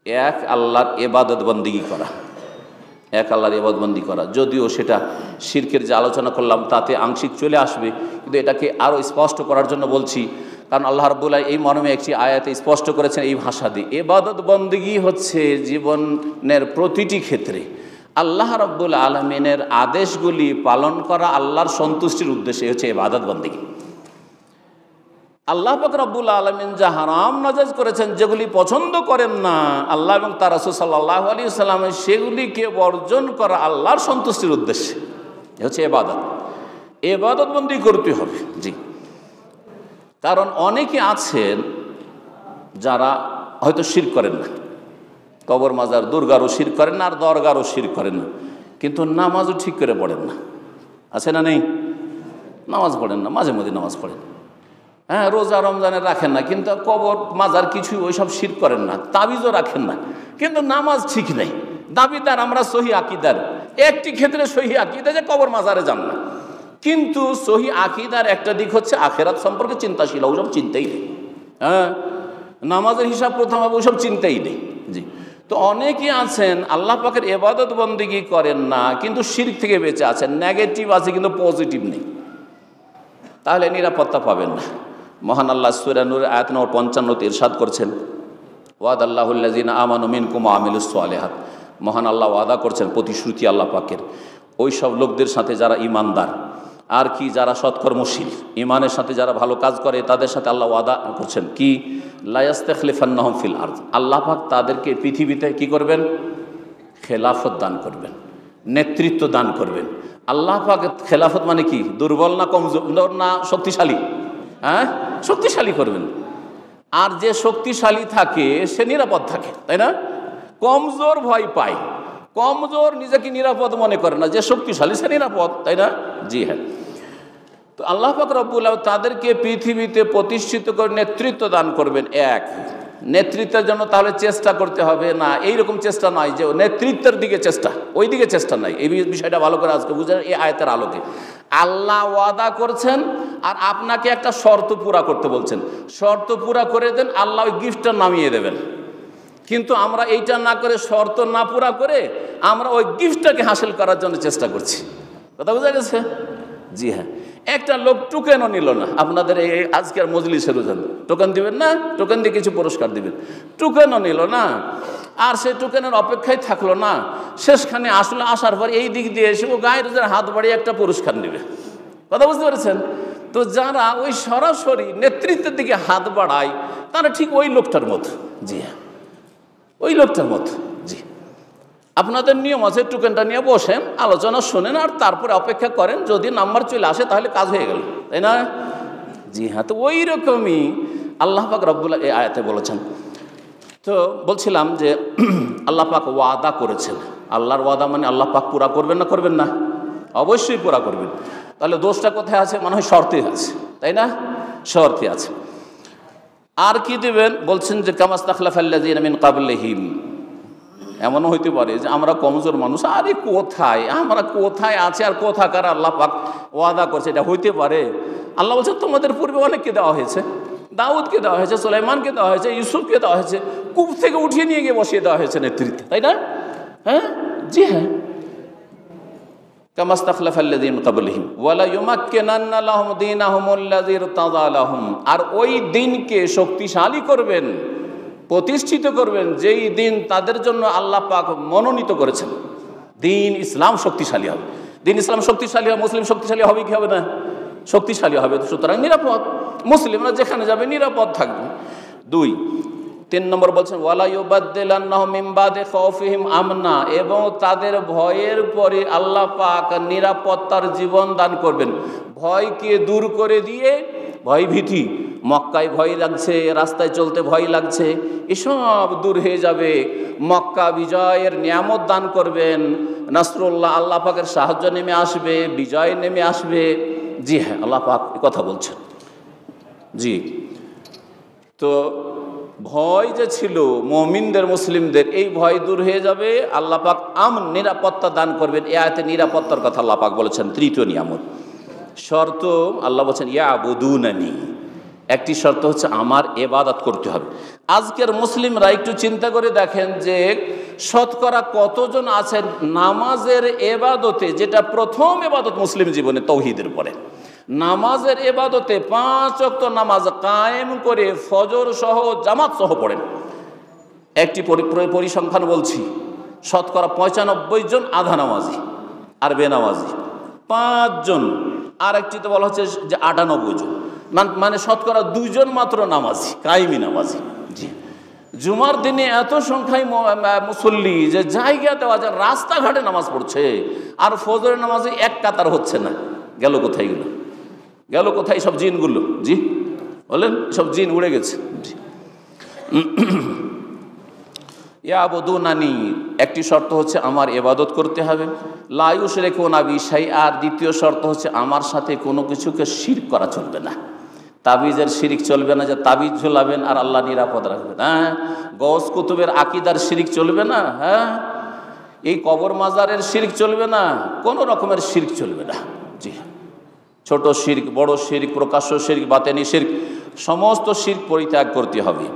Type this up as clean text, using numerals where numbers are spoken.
এক আল্লাহর ইবাদত বন্দেগী করা, এক আল্লাহর ইবাদত বন্দেগী করা। যদিও সেটা শিরকের যে আলোচনা করলাম তাতে আংশিক চলে আসবে, কিন্তু এটাকে আরও স্পষ্ট করার জন্য বলছি, কারণ আল্লাহ রাব্বুল আলামিন এই মর্মে একটি আয়াতে স্পষ্ট করেছেন এই ভাষা দিয়ে। ইবাদত বন্দেগী হচ্ছে জীবনের প্রতিটি ক্ষেত্রে আল্লাহ রাব্বুল আলামিনের আদেশগুলি পালন করা আল্লাহর সন্তুষ্টির উদ্দেশ্যে হচ্ছে ইবাদত বন্দেগী। আল্লাহ পাক রব্বুল আলামিন যা হারাম নাজাইজ করেছেন, যেগুলি পছন্দ করেন না আল্লাহ এবং তার রাসূল সাল্লাল্লাহু আলাইহি ওয়াসাল্লাম, সেগুলিকে বর্জন করা আল্লাহর সন্তুষ্টির উদ্দেশ্যে হচ্ছে ইবাদত। ইবাদত বন্দেগী করতে হবে। জি, কারণ অনেকে আছেন যারা হয়তো শিরক করেন না, কবর মাজার দুর্গারও শিরক করেন না, আর দরগারও শিরক করেন না, কিন্তু নামাজও ঠিক করে পড়েন না। আছে না নেই? নামাজ পড়েন না, মাঝে মধ্যে নামাজ পড়েন, হ্যাঁ, রোজা রমজানের রাখেন না, কিন্তু কবর মাজার কিছু ওইসব শিরক করেন না, তাবিজও রাখেন না, কিন্তু নামাজ ঠিক নেই। দাবিদার আমরা সহি আকিদার, একটি ক্ষেত্রে সহি আকিদা যে কবর মাজারে যান না, কিন্তু সহি আকিদার একটা দিক হচ্ছে আখেরাত সম্পর্কে চিন্তাশীল, ওসব চিন্তাই নেই। হ্যাঁ, নামাজের হিসাব প্রথম হবে, ওসব চিন্তাই নেই। জি, তো অনেকে আছেন আল্লাহ পাকের ইবাদত বন্দেগী করেন না, কিন্তু শিরক থেকে বেঁচে আছেন, নেগেটিভ আছে কিন্তু পজিটিভ নেই, তাহলে নিরাপত্তা পাবেন না। মহান আল্লাহ সূরা নূর আয়াত নম্বর 55 ইরশাদ করছেন, ওয়াদাল্লাহুল্লাযিনা আমানু মিনকুম ওয়া আমিলুস সালিহাত। মহান আল্লাহ ওয়াদা করছেন, প্রতিশ্রুতি আল্লাহ পাকের, ওই সব লোকদের সাথে যারা ইমানদার আর কি যারা সৎকর্মশীল, ইমানের সাথে যারা ভালো কাজ করে, তাদের সাথে আল্লাহ ওয়াদা করছেন কি, লা ইস্তাখলিফান্নাহুম ফিল আরদ। আল্লাহ পাক তাদেরকে পৃথিবীতে কি করবেন? খেলাফত দান করবেন, নেতৃত্ব দান করবেন। আল্লাহ পাক খেলাফত মানে কি? দুর্বল না কমজোর না শক্তিশালী? হ্যাঁ, শক্তিশালী করবেন। আর যে শক্তিশালী থাকে সে নিরাপদ থাকে, তাই না? কমজোর ভয় পায়, কমজোর নিজেকে নিরাপদ মনে করে না, যে শক্তিশালী সে নিরাপদ, তাই না? জি হ্যাঁ। তো আল্লাহ পাক রব্বুল আলামিন তাদেরকে পৃথিবীতে প্রতিষ্ঠিত করে নেতৃত্ব দান করবেন। এক, নেতৃত্বের জন্য তাহলে চেষ্টা করতে হবে না, এইরকম চেষ্টা নয় যে নেতৃত্বের দিকে চেষ্টা, ওই দিকে চেষ্টা নাই। এই বিষয়টা ভালো করে আজকে বুঝেন এই আয়াতের আলোকে। আল্লাহ ওয়াদা করছেন আর আপনাকে একটা শর্ত পুরা করতে বলছেন, শর্ত পুরা করে দেন, আল্লাহ ওই গিফটটা নামিয়ে দেবেন। কিন্তু আমরা এইটা না করে, শর্ত না পুরা করে আমরা ওই গিফটটাকে হাসিল করার জন্য চেষ্টা করছি। কথা বোঝা গেছে? জি হ্যাঁ। একটা লোক টোকেনও নিল না, আপনাদের এই আজকের মজলিসের ওজন টোকেন দিবেন না, টোকেন দিয়ে কিছু পুরস্কার দিবেন, টোকেনও নিল না, আর সে টোকেনের অপেক্ষায় থাকলো না, শেষখানে আসলে আসার পর এই দিক দিয়ে এসে ও গায়ের হাত বাড়িয়ে একটা পুরস্কার নেবে। কথা বুঝতে পেরেছেন? তো যারা ওই সরাসরি নেতৃত্বের দিকে হাত বাড়ায় তারা ঠিক ওই লোকটার মতো। জি হ্যাঁ, ওই লোকটার মতো। জি, আপনাদের নিয়ম আছে, টোকেনটা নিয়ে বসেন, আলোচনা শোনেন, আর তারপরে অপেক্ষা করেন, যদি নাম্বার চলে আসে তাহলে কাজ হয়ে গেল, তাই না? জি হ্যাঁ। তো ওই রকমই আল্লাহ পাক রব্বুল এই আয়াতে বলেছেন। তো বলছিলাম যে আল্লাহ পাক ওয়াদা করেছেন, আল্লাহর ওয়াদা মানে আল্লাহ পাক পুরা করবেন না? করবেন না? অবশ্যই পুরা করবেন। তাহলে দোষটা কোথায় আছে? মনে হয় শর্তে আছে, তাই না? শর্তে আছে। আর কি দেবেন? বলছেন যে কামাস্তাখলাফাল্লাযিনা মিন ক্বাবলিহিম। এমনও হইতে পারে যে আমরা কমজোর মানুষ, আরে কোথায় আমরা কোথায় আছে আর কোথাকার আল্লাহ পাক ওয়াদা করছে, এটা হইতে পারে? আল্লাহ বলছে তোমাদের পূর্বে অনেককে দেওয়া হয়েছে, দাউদকে দেওয়া হয়েছে, সুলাইমানকে দেওয়া হয়েছে, ইউসুফকে দেওয়া হয়েছে, কূপ থেকে উঠিয়ে নিয়ে গিয়ে বসিয়ে দেওয়া হয়েছে নেতৃত্বে, তাই না? হ্যাঁ, জি হ্যাঁ। কামাস্তাখলাফাল্লাযিনা মিন ক্বাবলিহিম ওয়ালা ইউমাক্কিনান্না লাহুম দীনাহুমুল্লাযী ইরতাযা লাহুম। আর ওই দিনকে শক্তিশালী করবেন, প্রতিষ্ঠিত করবেন, যেই দিন তাদের জন্য আল্লাহ পাক মনোনীত করেছেন। দিন ইসলাম শক্তিশালী হবে। দিন ইসলাম শক্তিশালী হবে, মুসলিম শক্তিশালী হবে কি হবে না? শক্তিশালী হবে। সুতরাং নিরাপদ, মুসলিমরা যেখানে যাবে নিরাপদ থাকবে। 2, 3 নম্বর বলছেন ওয়ালা ইউবাদদিলান্নাহুম মিন বাদি খাউফিহিম আমনা। এবং তাদের ভয়ের পরে আল্লাহ পাক নিরাপত্তার জীবন দান করবেন। ভয়কে দূর করে দিয়ে, ভয় ভীতি, মক্কায় ভয় লাগছে, রাস্তায় চলতে ভয় লাগছে, এসব দূর হয়ে যাবে। মক্কা বিজয়ের নিয়ামত দান করবেন, নাসরুল্লাহ, আল্লাহ পাকের সাহায্য নেমে আসবে, বিজয় নেমে আসবে। জি হ্যাঁ, আল্লাহ পাক কথা বলছেন। জি, তো ভয় যে ছিল মুমিনদের, মুসলিমদের, এই ভয় দূর হয়ে যাবে। আল্লাহ পাক নিরাপত্তা দান করবেন। এই আয়াতে নিরাপত্তার কথা আল্লাহ পাক বলেছেন। তৃতীয় নিয়ামত, শর্ত আল্লাহ বলছেন ইয়াবুদুনানি, একটি শর্ত হচ্ছে আমার এবাদত করতে হবে। আজকের মুসলিমরা একটু চিন্তা করে দেখেন যে শতকরা কতজন আছেন নামাজের এবাদতে, যেটা প্রথম এবাদত মুসলিম জীবনে তৌহিদের পরে, নামাজের এবাদতে 5 ওয়াক্ত নামাজ কায়েম করে ফজর সহ জামাত সহ পড়েন। একটি পরিসংখ্যান বলছি, শতকরা 95 জন আধা নামাজি আর বেনামাজি 5 জন, আর একটিতে বলা হচ্ছে যে 98 জন, মানে শতকরা 2 জন মাত্র নামাজি, কায়েমি নামাজি। জি, জুমার দিনে এত সংখ্যায় মুসল্লি যে জায়গা দেওয়া যায়, রাস্তাঘাটে নামাজ পড়ছে, আর ফজরের নামাজে এক কাতার হচ্ছে না। গেল কোথায় এগুলো? গেল কোথায় সব জিনগুলো? জি বলেন, সব জিন উড়ে গেছে। জি, ইয়াবুদুনানি, একটি শর্ত হচ্ছে আমার ইবাদত করতে হবে। লা ইউশরিকুনা বি শাইআ, আর দ্বিতীয় শর্ত হচ্ছে আমার সাথে কোনো কিছুকে শিরক করা চলবে না। তাবিজের শিরিক চলবে না, যে তাবিজ ঝোলাবেন আর আল্লাহ নিরাপদ রাখবেন। হ্যাঁ, গৌস কুতুবের আকিদার শিরিক চলবে না। হ্যাঁ, এই কবর মাজারের শিরিক চলবে না, কোনো রকমের শিরিক চলবে না। জি, ছোট শিরক, বড় শিরক, প্রকাশ্য শিরক, বাতেনি শিরক, সমস্ত শিরক পরিত্যাগ করতে হবে।